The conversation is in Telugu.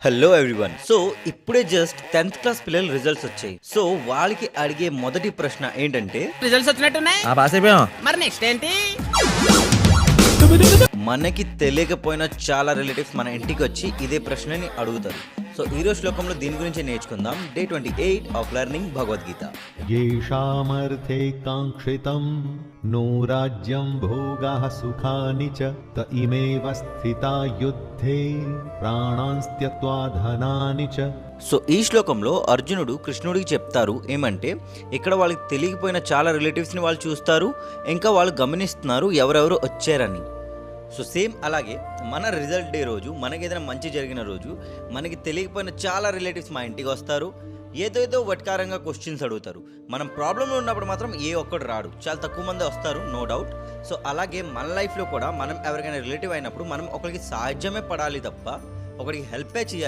Hello everyone. సో ఇప్పుడే జస్ట్ 10th క్లాస్ పిల్లల రిజల్ట్స్ వచ్చాయి. సో వాళ్ళకి అడిగే మొదటి ప్రశ్న ఏంటంటే, రిజల్ట్స్ వచ్చినట్టున్నాయి. పాస్ అయిపోయాం. మరి నెక్స్ట్ ఏంటి? మనకి తెలియకపోయినా చాలా రిలేటివ్స్ మన ఇంటికి వచ్చి ఇదే ప్రశ్నని అడుగుతారు. సో ఈ రోజు శ్లోకంలో దీని గురించి నేర్చుకుందాం. Day 28 of learning Bhagavadgita. येषामर्थे काङ्क्षितं नो राज्यं भोगाः सुखानि च त इमेव स्थिता युद्धे प्राणांस्त्यक्त्वा धनानि च. సో ఈ శ్లోకంలో అర్జునుడు కృష్ణుడికి చెప్తారు ఏమంటే, ఇక్కడ వాళ్ళకి తెలియకపోయిన చాలా రిలేటివ్స్ని వాళ్ళు చూస్తారు, ఇంకా వాళ్ళు గమనిస్తున్నారు ఎవరెవరు వచ్చారని. సో సేమ్ అలాగే మన రిజల్ట్ డే రోజు, మనకి ఏదైనా మంచి జరిగిన రోజు, మనకి తెలియకపోయిన చాలా రిలేటివ్స్ మా ఇంటికి వస్తారు, ఏదో వట్కారంగా క్వశ్చన్స్ అడుగుతారు. మనం ప్రాబ్లంలో ఉన్నప్పుడు మాత్రం ఏ ఒక్కడు రాడు, చాలా తక్కువ మంది వస్తారు, నో డౌట్. సో అలాగే మన లైఫ్లో కూడా మనం ఎవరికైనా రిలేటివ్ అయినప్పుడు మనం ఒకరికి సాధ్యమే పడాలి తప్ప ఒకరికి హెల్పే చేయాలి.